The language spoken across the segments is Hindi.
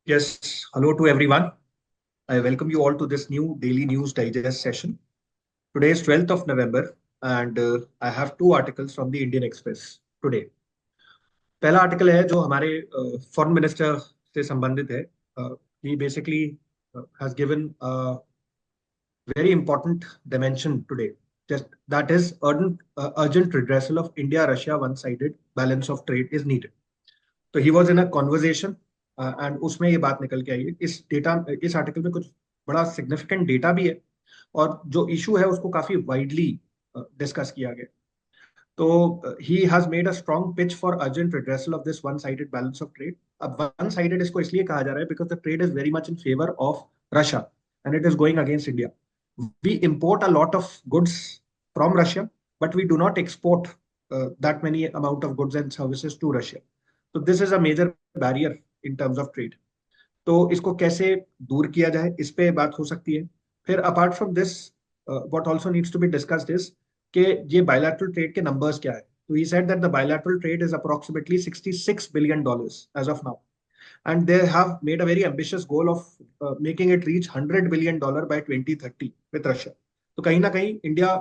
Yes, hello to everyone. I welcome you all to this new daily news digest session. Today is 12th of November, and I have two articles from the Indian Express today. पहला आर्टिकल है जो हमारे फॉरेन मिनिस्टर से संबंधित है. He basically has given a very important dimension today. Just that is urgent redressal of India-Russia one-sided balance of trade is needed. तो he was in a conversation and उसमें ये बात निकल के आई है. इस आर्टिकल में कुछ बड़ा सिग्निफिकेंट डेटा भी है और जो इशू है उसको काफी वाइडली डिस्कस किया गया. तो he has made a strong pitch for urgent redressal of this one sided balance of trade. अब वन साइडेड इसको इसलिए कहा जा रहा है because the trade is very much in favour of Russia and it is going against India. We import a lot of goods from Russia but we do not export that many amount of goods and services to Russia. तो this is a major barrier in terms of trade. तो इसको कैसे दूर किया जाए इस पे बात हो सकती है. फिर apart from this what also needs to be discussed is कि ये बायलैटरल ट्रेड के नंबर्स क्या है. तो he said that the bilateral trade is approximately $66 billion as of now and they have made a very ambitious goal of making it reach $100 billion by 2030 with Russia. तो कहीं ना कहीं India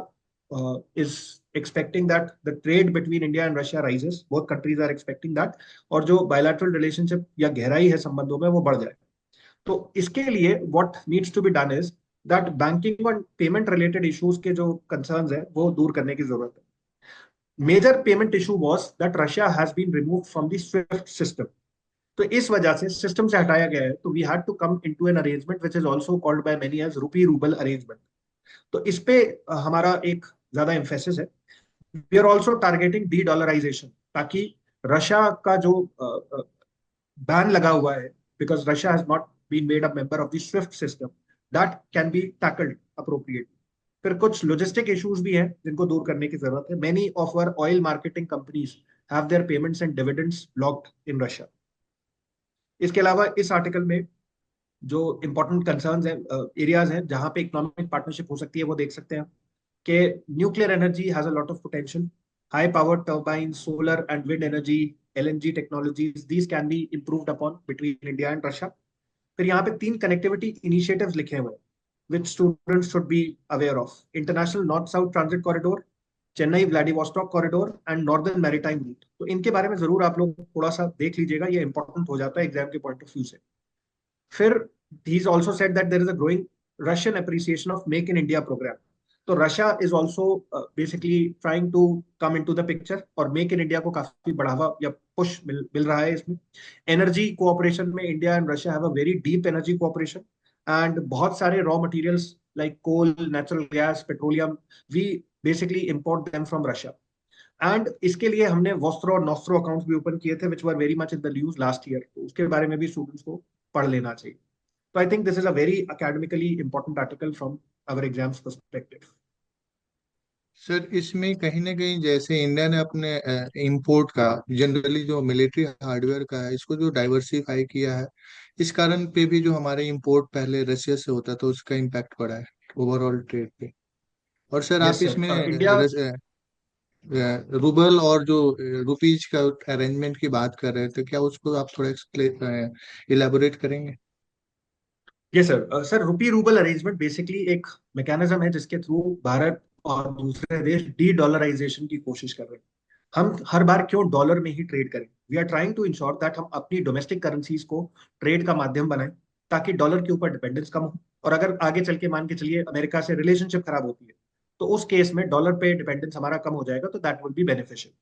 is expecting that the trade between India and Russia rises. Both countries are expecting that. और जो bilateral relationship या गहराई है संबंधों में वो बढ़ जाए. तो इसके लिए what needs to be done is that banking और payment related issues के जो concerns है वो दूर करने की जरूरत है. Major payment issue was that Russia has been removed from the SWIFT system. तो इस वजह से सिस्टम से हटाया गया है. तो we had to come into an arrangement which is also called by many as rupee rouble arrangement. तो इस पे हमारा एक ज्यादा एम्फेसिस है. We are also targeting de dollarisation ताकि रशिया का जो बैन लगा हुआ है because Russia has not been made a member of the SWIFT system that can be tackled appropriately. फिर कुछ लॉजिस्टिक इश्यूज भी हैं जिनको दूर करने की जरूरत है. Many of our oil marketing companies have their payments and dividends blocked in Russia. इसके अलावा इस आर्टिकल में जो इंपॉर्टेंट कंसर्न्स हैं एरियाज हैं जहां पे इकोनॉमिक पार्टनरशिप हो सकती है वो देख सकते हैं कि nuclear energy has a lot of potential. High power turbine solar and wind energy LNG technologies these can be improved upon between India and Russia. फिर यहाँ पे 3 कनेक्टिविटी इनिशिएटिव्स लिखे हुए हैं which students should be aware of. International north south transit corridor, Chennai Vladivostok corridor and northern maritime route. तो इनके बारे में जरूर आप लोग थोड़ा सा देख लीजिएगा. ये इंपॉर्टेंट हो जाता है एग्जाम के पॉइंट ऑफ व्यू से. फिर he's also said that there is a growing Russian appreciation of Make in India program. तो Russia is also basically trying to come into the picture और Make in India को काफी बढ़ावा या पुश मिल रहा है इसमें. एनर्जी कोऑपरेशन में India and Russia have a very deep energy cooperation and बहुत सारे raw materials like coal natural gas petroleum we basically import them from Russia. And इसके लिए हमने वॉस्त्रो और नॉस्त्रो अकाउंट्स भी ओपन किए थे which were very much in the news last year. तो उसके बारे में भी स्टूडेंट्स को पढ़ लेना चाहिए. So I think this is a very academically important article from our exams perspective. Sir इसमें कहीं ना कहीं जैसे इंडिया ने अपने इंपोर्ट का जनरली जो मिलिट्री हार्डवेयर का है इसको जो डाइवर्सिफाई किया है, इस कारण पे भी जो हमारे इंपोर्ट पहले रशिया से होता था उसका इम्पैक्ट पड़ा है ओवरऑल ट्रेड पे. और सर आप Yes, sir. इसमें India, रूबल और जो रुपीज का अरेंजमेंट की बात कर रहे थे, क्या उसको आप थोड़ा इलेबोरेट करेंगे? yes, sir. सर रुपी रूबल अरेंजमेंट बेसिकली एक मैकेनिज्म है जिसके थ्रू भारत और दूसरे देश डी डॉलराइजेशन की कोशिश कर रहे हैं. हम हर बार क्यों डॉलर में ही ट्रेड करें. We are trying to ensure that हम अपनी डोमेस्टिक करेंसीज को ट्रेड का माध्यम बनाएं ताकि डॉलर के ऊपर डिपेंडेंस कम हो. और अगर आगे चल के मान के चलिए अमेरिका से रिलेशनशिप खराब होती है तो उस केस में डॉलर पे डिपेंडेंस हमारा कम हो जाएगा. तो that will be beneficial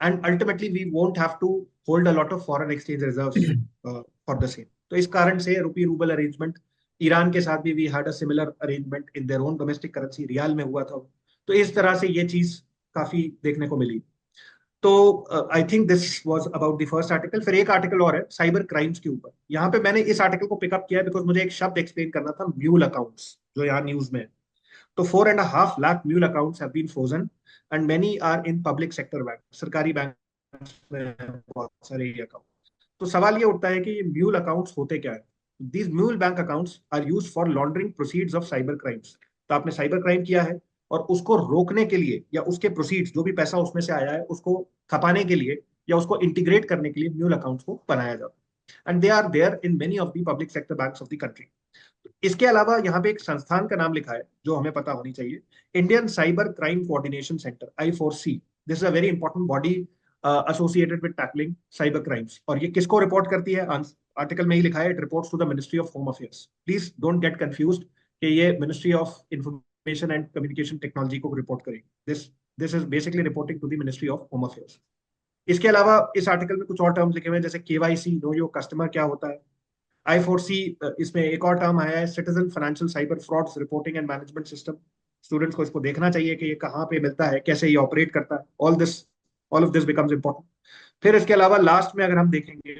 and ultimately we won't have to hold a lot of foreign exchange reserves for the same. तो इस कारण से रुपी रूबल अरेंजमेंट ईरान के साथ भी we had a similar arrangement in their own domestic currency rial में हुआ था. तो इस तरह से ये चीज काफी देखने को मिली. तो I think this was about the first article. फिर एक आर्टिकल और है साइबर क्राइम्स के ऊपर. यहाँ पे मैंने इस आर्टिकल को पिकअप किया बिकॉज मुझे एक शब्द एक्सप्लेन करना था म्यूल अकाउंट्स जो यहाँ न्यूज में है. तो 4.5 lakh mule accounts have been frozen and many are in public sector bank. सरकारी बैंक में बहुत सारे ये अकाउंट. तो सवाल ये उठता है कि ये म्यूल अकाउंट्स होते क्या है. These mule bank accounts are used for laundering proceeds of cyber crimes. तो आपने साइबर क्राइम किया है और उसको रोकने के लिए या उसके प्रोसीड्स जो भी पैसा उसमें से आया है उसको खपाने के लिए या उसको इंटीग्रेट करने के लिए म्यूल अकाउंट्स को बनाया जाता है. And they are there in many of the public sector banks of the country. इसके अलावा यहाँ पे एक संस्थान का नाम लिखा है जो हमें पता होनी चाहिए, Indian cyber crime coordination centre, I4C। This is a very important body associated with tackling cyber crimes. और ये किसको रिपोर्ट करती है? आर्टिकल में ही लिखा है, it reports to the ministry of home affairs. Please don't get confused कि ये ministry of information and communication technology को रिपोर्ट करेगी। This is basically reporting to the ministry of home affairs. इसके अलावा इस आर्टिकल में कुछ और टर्म्स लिखे हुए हैं, जैसे KYC, नो योर कस्टमर क्या होता है। I4C, इसमें एक और टर्म आया है, citizen financial cyber frauds reporting and management system. Students को इसको देखना चाहिए कि ये कहाँ पे मिलता है, कैसे ये ऑपरेट करता है। All of this becomes important. फिर इसके अलावा लास्ट में अगर हम देखेंगे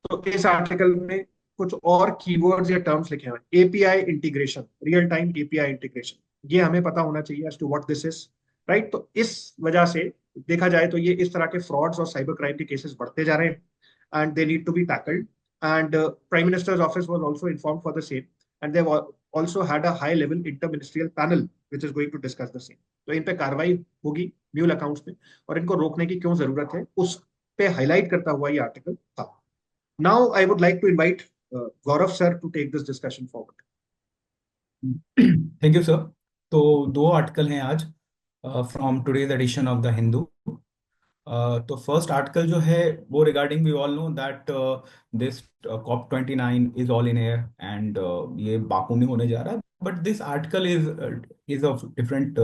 तो इस आर्टिकल में कुछ और कीवर्ड्स या टर्म्स लिखे हुए हैं। API integration, real time API integration, ये हमें पता होना चाहिए as to what this is, right. तो इस वजह से देखा जाए तो ये इस तरह के फ्रॉड्स और साइबर क्राइम के केसेस बढ़ते जा रहे हैं and they need to be tackled. And prime ministers office was also informed for the same and they also had a high level interministerial panel which is going to discuss the same। तो इन पे कार्रवाई होगी म्यूल अकाउंट्स में, और इनको रोकने की क्यों जरूरत है उस पे हाईलाइट करता हुआ ये आर्टिकल था। Now I would like to invite Gaurav sir to take this discussion forward. Thank you sir. तो दो आर्टिकल हैं आज from today's edition of the Hindu. तो फर्स्ट आर्टिकल जो है वो regarding we all know that this COP29 is all in air and ये बाकू में होने जा रहा है, but this article is of different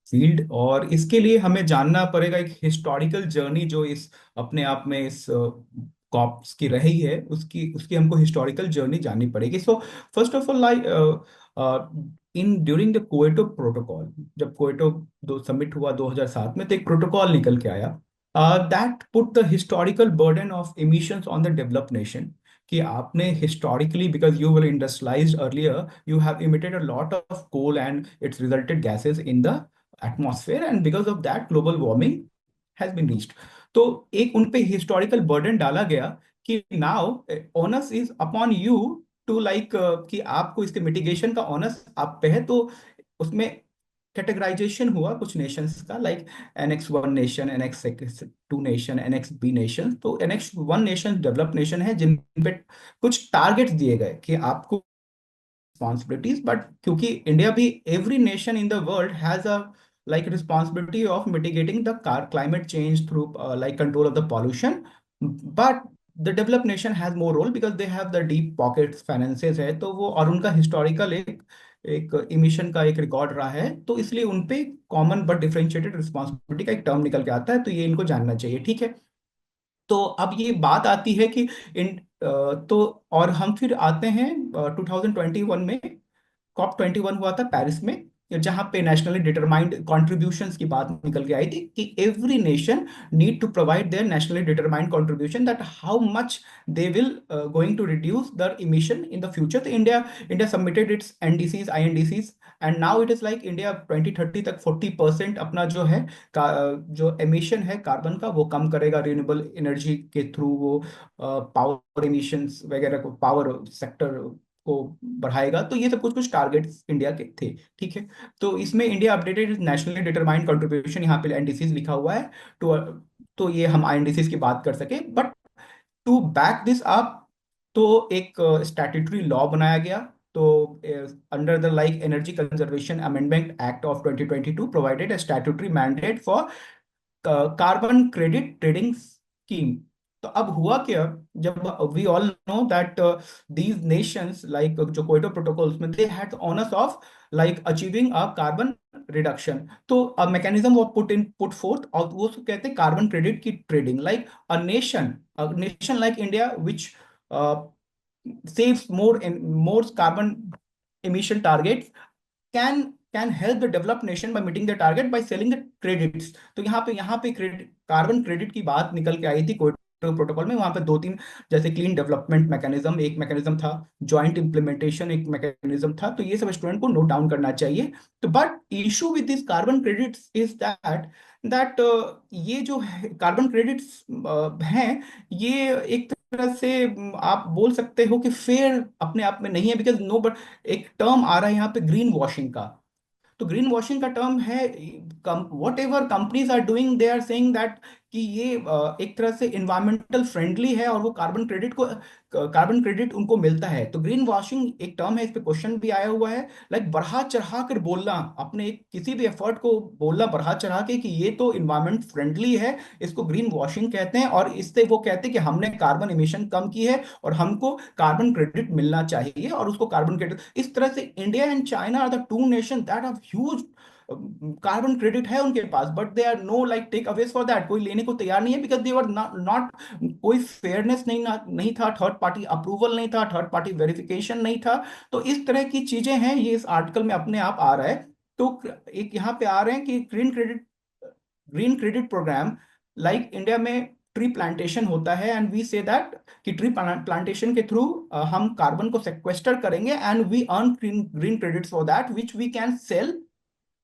field, और इसके लिए हमें जानना पड़ेगा एक हिस्टोरिकल जर्नी जो इस अपने आप में इस कॉप्स की रही है, उसकी उसकी हमको हिस्टोरिकल जर्नी जाननी पड़ेगी। So first of all, like in during the Kyoto protocol, जब क्वेटो दो सबमिट हुआ 2007 में, तो एक प्रोटोकॉल निकल के आया that put the historical burden of emissions on the developed nation. कि आपने historically, because you were industrialised earlier, you have emitted a lot of coal and it's resulted gases in the atmosphere, and because of that global warming has been reached. तो एक उन पे हिस्टोरिकल बर्डन डाला गया कि now onus is upon you to like, कि आपको इसके मिटिगेशन का ऑनस आप पे है। तो उसमें कैटेगराइजेशन हुआ कुछ नेशंस का, like NX1 nation, NX2 nation, NXB nation. तो NX1 नेशन डेवलप्ड नेशन है जिन पे कुछ टारगेट्स दिए गए कि आपको responsibilities, but क्योंकि इंडिया भी, every nation in the world has a like responsibility of mitigating the climate change through like control of the pollution, but the developed nation has more role because they have the deep pockets finances है, तो वो और उनका historical एक एक इमिशन का एक रिकॉर्ड रहा है, तो इसलिए उनपे कॉमन बट डिफरेंशिएटेड रिस्पॉन्सिबिलिटी का एक टर्म निकल के आता है। तो ये इनको जानना चाहिए, ठीक है। तो अब ये बात आती है कि तो और हम फिर आते हैं 2021 में, COP21 हुआ था पेरिस में, जहां पे नेशनली डिटरमाइंड कॉन्ट्रीब्यूशंस की बात निकल के आई थी कि every nation need to provide their nationally determined contribution, that how much they will going to reduce their emission in the future. तो India submitted its NDCs INDCs, and now it is like India 2030 तक 40% अपना जो है जो एमिशन है कार्बन का वो कम करेगा रिन्यूएबल एनर्जी के थ्रू। वो पावर एमिशंस वगैरह को, पावर सेक्टर को बढ़ाएगा। तो ये सब कुछ कुछ टारगेट्स इंडिया के थे, ठीक है। तो इसमें India updated nationally determined contribution, यहाँ पे NDCs लिखा हुआ है। तो ये हम INDCs की बात कर सके, but to back this up, तो एक स्टैट्यूटरी लॉ बनाया गया। तो under the like energy conservation amendment act of 2022 provided a statutory mandate for carbon credit trading scheme. तो अब हुआ क्या, जब we all know that these nations like जो क्योटो प्रोटोकॉल्स में, they had honours of like achieving a carbon reduction. तो a mechanism was put forth, और वो कहते हैं कार्बन क्रेडिट की trading. Like a nation like India which saves more carbon emission targets can help the developed nation by meeting the target by selling the credits। तो यहाँ पे क्रेडिट, कार्बन क्रेडिट की बात निकल के आई थी क्योटो प्रोटोकॉल में। वहां पे दो तीन, जैसे क्लीन डेवलपमेंट मैकेनिज्म एक मैकेनिज्म था, जॉइंट इंप्लीमेंटेशन एक मैकेनिज्म था। तो ये सब स्टूडेंट को नोट डाउन करना चाहिए। तो but issue with this carbon credits is that ये जो कार्बन क्रेडिट्स हैं, ये एक तरह से आप बोल सकते हो कि फेयर अपने आप में नहीं है, बिकॉज नो, बट एक टर्म आ रहा है यहाँ पे ग्रीन वॉशिंग का। तो ग्रीन वॉशिंग का टर्म है, whatever companies are doing, they are saying that कि ये एक तरह से इन्वायरमेंटल फ्रेंडली है और वो कार्बन क्रेडिट उनको मिलता है। तो ग्रीन वॉशिंग एक टर्म है, इस पे क्वेश्चन भी आया हुआ है। लाइक बढ़ा चढ़ा कर बोलना, अपने किसी भी एफर्ट को बोलना बढ़ा चढ़ा के कि ये तो इन्वायरमेंट फ्रेंडली है, इसको ग्रीन वॉशिंग कहते हैं। और इससे वो कहते हैं कि हमने कार्बन इमिशन कम की है और हमको कार्बन क्रेडिट मिलना चाहिए, और उसको कार्बन क्रेडिट इस तरह से। India and China are the two nation that have huge carbon credit है उनके पास, but they are no like takeaways for that, कोई लेने को तैयार नहीं है, बिकॉज दे वर नॉट, कोई फेयरनेस नहीं था, थर्ड पार्टी अप्रूवल नहीं था, थर्ड पार्टी वेरिफिकेशन नहीं था। तो इस तरह की चीजें हैं, ये इस आर्टिकल में अपने आप आ रहा है। तो एक यहाँ पे आ रहे हैं कि green credit programme, like India में ट्री प्लांटेशन होता है, एंड वी से दैट कि ट्री प्लांटेशन के थ्रू हम कार्बन को सेक्वेस्टर करेंगे, and we earn green credits for that which we can sell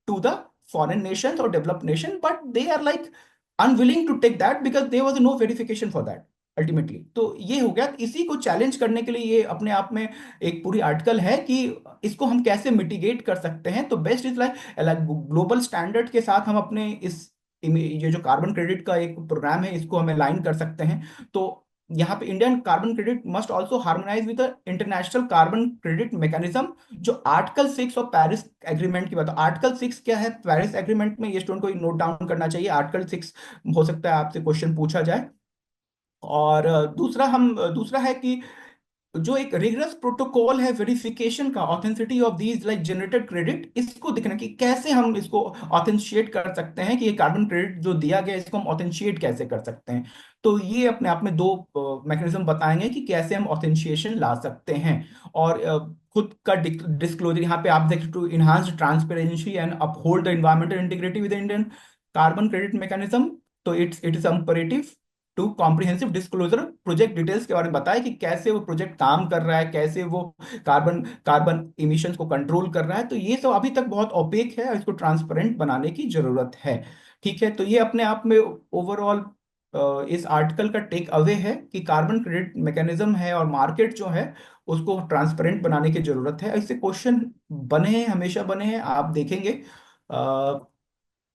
to the foreign nations or developed nation, but they are like unwilling to take that because there was no verification for that ultimately. तो ये हो गया, इसी को चैलेंज करने के लिए ये अपने आप में एक पूरी आर्टिकल है कि इसको हम कैसे मिटिगेट कर सकते हैं। तो best is like global standard के साथ हम अपने ये जो कार्बन क्रेडिट का एक प्रोग्राम है इसको हम अलाइन कर सकते हैं। तो यहाँ पे Indian carbon credit must also harmonise with the international carbon credit mechanism, जो आर्टिकल 6 और पेरिस एग्रीमेंट की बात। आर्टिकल 6 क्या है पेरिस एग्रीमेंट में, ये स्टूडेंट को नोट डाउन करना चाहिए। आर्टिकल 6 हो सकता है आपसे क्वेश्चन पूछा जाए। और दूसरा है कि जो एक रिगरस प्रोटोकॉल है वेरिफिकेशन का authenticity of these like generated credit, इसको दिखना कि कैसे हम इसको ऑथेंटिशिएट कर सकते हैं, कि ये कार्बन क्रेडिट जो दिया गया इसको हम ऑथेंटिशिएट कैसे कर सकते हैं। तो ये अपने आप में दो मैकेनिज्म बताएंगे कि कैसे हम ऑथेंटिशिएशन ला सकते हैं। और खुद का डिस्क्लोजर यहाँ पे आप देख to enhance transparency and uphold the environmental integrity with Indian carbon credit mechanism. तो it is imperative to comprehensive disclosure, project details के बारे में बताया कि कैसे वो प्रोजेक्ट काम कर रहा है, कैसे वो कार्बन कार्बन इमिशंस को कंट्रोल कर रहा है। तो ये सब अभी तक बहुत ओपेक है, इसको ट्रांसपेरेंट बनाने की जरूरत है। ठीक है, तो ये अपने आप में ओवरऑल इस आर्टिकल का टेक अवे है कि कार्बन क्रेडिट मैकेनिज्म है और मार्केट जो है उसको ट्रांसपेरेंट बनाने की जरूरत है। इससे क्वेश्चन बने हैं, हमेशा बने हैं, आप देखेंगे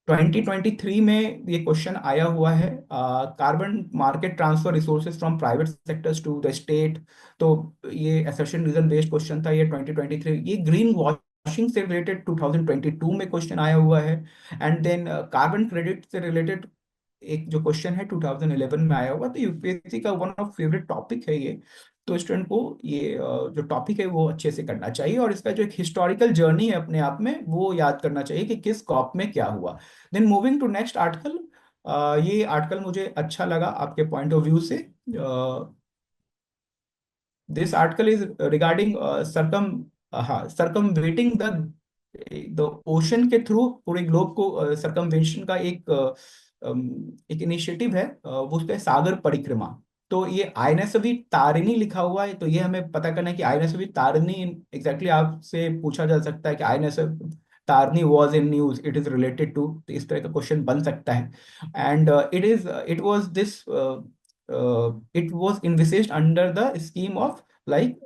2023 में ये क्वेश्चन आया हुआ है, carbon market transfer resources from private sectors to the state. तो ये असर्शन रीजन बेस्ड क्वेश्चन था ये 2023। ये ग्रीन वॉशिंग से रिलेटेड 2022 में क्वेश्चन आया हुआ है। एंड देन कार्बन क्रेडिट से रिलेटेड एक जो क्वेश्चन है 2011 में आया हुआ। तो यूपीएससी का वन ऑफ फेवरेट टॉपिक है ये। तो स्टूडेंट को ये जो टॉपिक है वो अच्छे से करना चाहिए, और इसका जो एक हिस्टोरिकल जर्नी है अपने आप में वो याद करना चाहिए कि किस कॉप में क्या हुआ। Then moving to next article, ये आर्टिकल मुझे अच्छा लगा आपके पॉइंट ऑफ व्यू से। This article is regarding circumnavigating the ocean के थ्रू पूरे ग्लोब को सरकमवेंशन का एक इनिशिएटिव है, वो उसका है सागर परिक्रमा। तो ये आईएनएसवी तारिणी लिखा हुआ है, तो ये हमें पता करना है कि आईएनएसवी तारिणी एग्जैक्टली आपसे पूछा जा सकता है कि INSV Tarini was in news, it is related to, तो इस तरह का क्वेश्चन बन सकता है। And it was envisaged under the scheme of like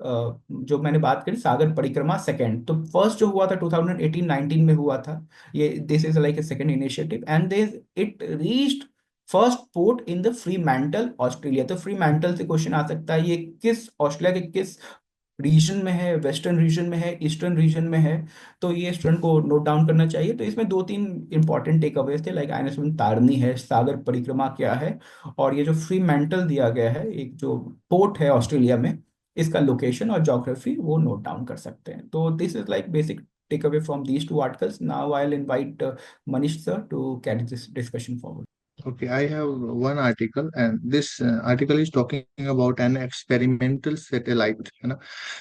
जो मैंने बात करी सागर परिक्रमा सेकंड। तो फर्स्ट जो हुआ था 2018-19 में हुआ था ये, this is like a second initiative, and it reached first port in the Fremantle Australia. तो फ्री मैंटल से क्वेश्चन आ सकता है, ये किस ऑस्ट्रेलिया के किस रीजन में है, वेस्टर्न रीजन में है, ईस्टर्न रीजन में है। तो ये स्टूडेंट को नोट डाउन करना चाहिए। तो इसमें 2-3 इंपॉर्टेंट टेक अवेज थे, लाइक आइनस्टीन तारनी है, सागर परिक्रमा क्या है, और ये जो फ्री मेंटल दिया गया है एक जो पोर्ट है ऑस्ट्रेलिया में, इसका लोकेशन और ज्योग्राफी वो नोट डाउन कर सकते हैं। तो this is like basic takeaway from these two articles. Now I will invite Manish sir to carry this discussion forward. Okay, I have one article, and this article is talking about an experimental satellite, है ना।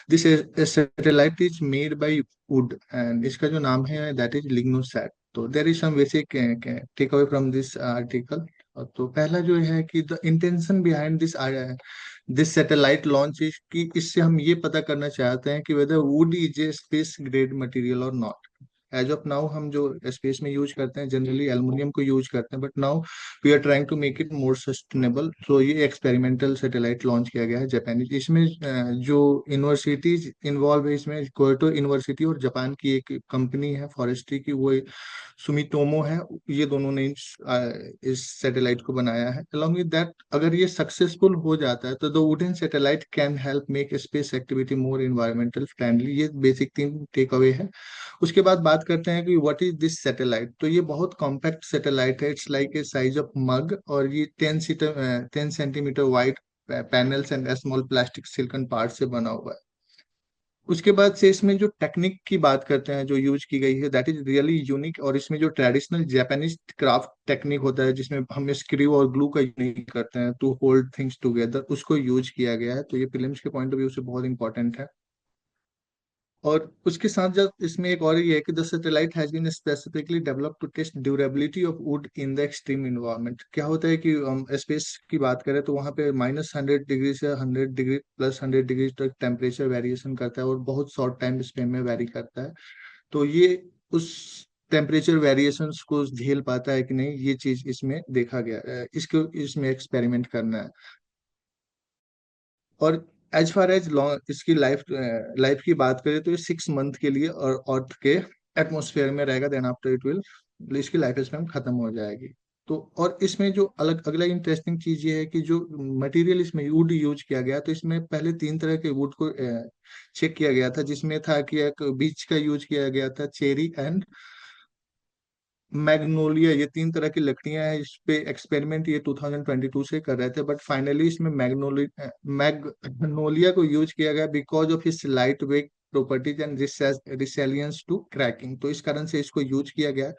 This is a satellite is made by wood, and इसका जो नाम है that is Lignosat. तो there is some basic takeaway from this article. तो पहला जो है कि the intention behind this satellite launch is कि इससे हम ये पता करना चाहते हैं कि whether wood is a space grade material or not, as of now हम जो स्पेस में यूज करते हैं जनरली एल्युमिनियम को यूज करते हैं, but now we are trying to make it more sustainable. तो ये एक्सपेरिमेंटल सैटेलाइट लॉन्च किया गया है जापानीज। इसमें जो यूनिवर्सिटीज इन्वॉल्व है, इसमें क्योटो यूनिवर्सिटी और जापान की एक कंपनी है फॉरेस्ट्री की, वो सुमितोमो है, ये दोनों ने इस सैटेलाइट को बनाया है। अलॉन्ग विद दैट, अगर ये सक्सेसफुल हो जाता है तो the wooden satellite can help make space activity more environmental friendly. ये बेसिक तीन टेक अवे है। उसके बाद बात करते हैं कि व्हाट इज दिस सैटेलाइट। तो ये बहुत कॉम्पैक्ट सैटेलाइट है, it's like a size of mug, और ये 10 centimetre wide panels and small plastic silicon part से बना हुआ है। उसके बाद से इसमें जो टेक्निक की बात करते हैं जो यूज की गई है, दैट इज रियली यूनिक। और इसमें जो ट्रेडिशनल जापानीज क्राफ्ट टेक्निक होता है जिसमें हम स्क्रू और ग्लू का यूज करते हैं टू होल्ड थिंग्स टुगेदर, उसको यूज किया गया है। तो ये फिल्म्स के पॉइंट ऑफ व्यू से बहुत इंपॉर्टेंट है। और उसके साथ जब इसमें एक और ये है कि the satellite has been specifically developed to test durability of wood in the extreme environment. क्या होता है कि हम स्पेस की बात करें तो वहाँ पे -100 डिग्री से 100 डिग्री +100 डिग्री तक टेम्परेचर वेरिएशन करता है और बहुत शॉर्ट टाइम स्पेन में वेरी करता है। तो ये उस टेम्परेचर वेरिएशंस को झेल पाता है कि नहीं, ये चीज इसमें देखा गया है। इसको इसमें एक्सपेरिमेंट करना है। और एज फार एज लॉन्ग इसकी लाइफ की बात करें तो ये 6 मंथ के लिए और अर्थ के एटमोसफेयर में रहेगा, देन आफ्टर इट विल इसकी लाइफ स्पैन खत्म हो जाएगी। तो और इसमें जो अलग अगला इंटरेस्टिंग चीज ये है कि जो मटेरियल इसमें वुड यूज किया गया, तो इसमें पहले 3 तरह के वुड को चेक किया गया था, जिसमें था कि एक बीच का यूज किया गया था, चेरी एंड मैग्नोलिया। ये 3 तरह की लकड़ियां हैं। इस पे एक्सपेरिमेंट ये 2022 से कर रहे थे, बट फाइनली इसमें मैग्नोलिया को यूज किया गया because of his light weight properties and resilience to cracking. तो इस कारण से इसको यूज किया गया है।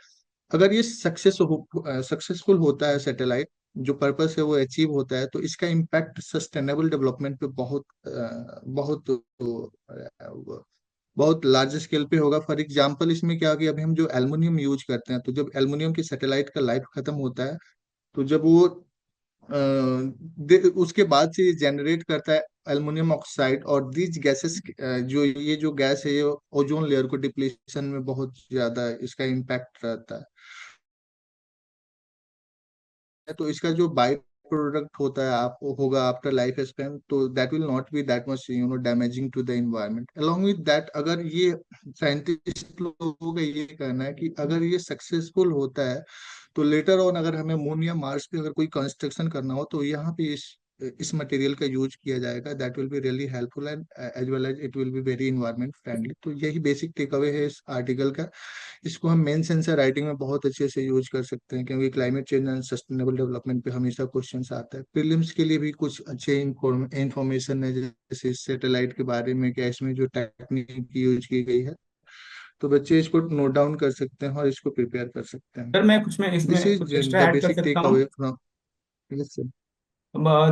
अगर ये सक्सेसफुल होता है सैटेलाइट, जो पर्पस है वो अचीव होता है, तो इसका इम्पैक्ट सस्टेनेबल डेवलपमेंट पे बहुत बहुत लार्ज स्केल पे होगा। फॉर एग्जांपल इसमें क्या कि अभी हम जो एल्युमिनियम यूज करते हैं, तो जब एल्युमिनियम की सैटेलाइट का लाइफ खत्म होता है, तो जब वो उसके बाद से ये जनरेट करता है एल्युमिनियम ऑक्साइड, और दीज गैसेस जो गैस है, ये ओजोन लेयर को डिप्लीशन में बहुत ज्यादा इसका इम्पैक्ट रहता है। तो इसका जो बाई प्रोडक्ट होता है आप होगा आफ्टर लाइफ स्पैन, तो that will not be that much damaging to the environment. Along with that, अगर ये साइंटिस्ट लोगों का ये कहना है कि अगर ये सक्सेसफुल होता है, तो लेटर ऑन अगर हमें मून या मार्स पे अगर कोई कंस्ट्रक्शन करना हो, तो यहाँ पे इस मटेरियल का यूज किया जाएगा। That will be really helpful and as well as it will be very environment friendly. तो यही बेसिक टेक अवे है इस आर्टिकल का। इसको हम मेन सेंसर राइटिंग में बहुत अच्छे से यूज कर सकते हैं, क्योंकि climate change and sustainable development पे हमेशा क्वेश्चंस आता है। प्रीलिम्स के लिए भी कुछ अच्छे इंफॉर्मेशन है, जैसे सैटेलाइट के बारे में, क्या इसमें जो टेक्निक यूज की गई है, तो बच्चे इसको नोट डाउन कर सकते हैं और इसको प्रिपेयर कर सकते हैं। सर मैं कुछ में दिस इसमें इज कुछ एक्स्ट्रा द ऐड कर बेसिक सकता टेक हूँ। Away from. Yes sir.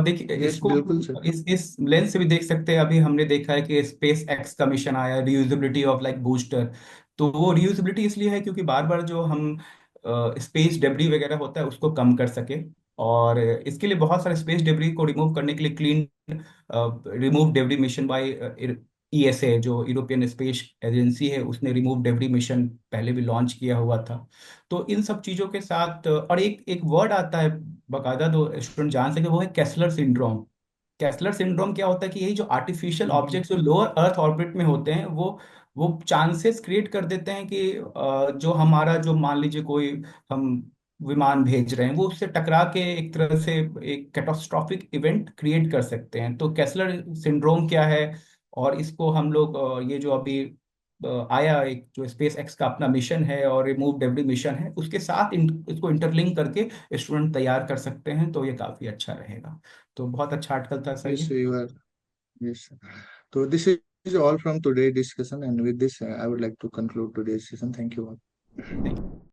देखिए यस, इसको बिल्कुल सर। इस लेंस से भी देख सकते हैं। अभी हमने देखा है कि स्पेस एक्स का मिशन आया, रियूजेबिलिटी ऑफ लाइक बूस्टर। तो वो रियूजेबिलिटी इसलिए है क्योंकि बार बार जो हम स्पेस डेब्री वगैरह होता है उसको कम कर सके। और इसके लिए बहुत सारे स्पेस डेब्री को रिमूव करने के लिए clean remove debris mission by ESA, जो यूरोपियन स्पेस एजेंसी है, उसने रिमूव डेब्री मिशन पहले भी लॉन्च किया हुआ था। तो इन सब चीजों के साथ और एक एक वर्ड आता है बाकायदा, दो स्टूडेंट जान सके, वो है कैसलर सिंड्रोम। कैसलर सिंड्रोम क्या होता है कि यही जो आर्टिफिशियल ऑब्जेक्ट्स जो लोअर अर्थ ऑर्बिट में होते हैं, वो चांसेस क्रिएट कर देते हैं कि जो हमारा जो मान लीजिए कोई हम विमान भेज रहे हैं वो उससे टकरा के एक तरह से एक कैटास्ट्रॉफिक इवेंट क्रिएट कर सकते हैं। तो कैसलर सिंड्रोम क्या है, और इसको हम लोग ये जो अभी आया एक जो स्पेस एक्स का अपना मिशन है और रिमूव डेब्री मिशन है, उसके साथ इसको इंटरलिंक करके स्टूडेंट तैयार कर सकते हैं। तो ये काफी अच्छा रहेगा। तो बहुत अच्छा आर्टिकल था सर यस ये। You are. यस। तो this is all from today discussion, and with this I would like to conclude today session. Thank you. Thank you.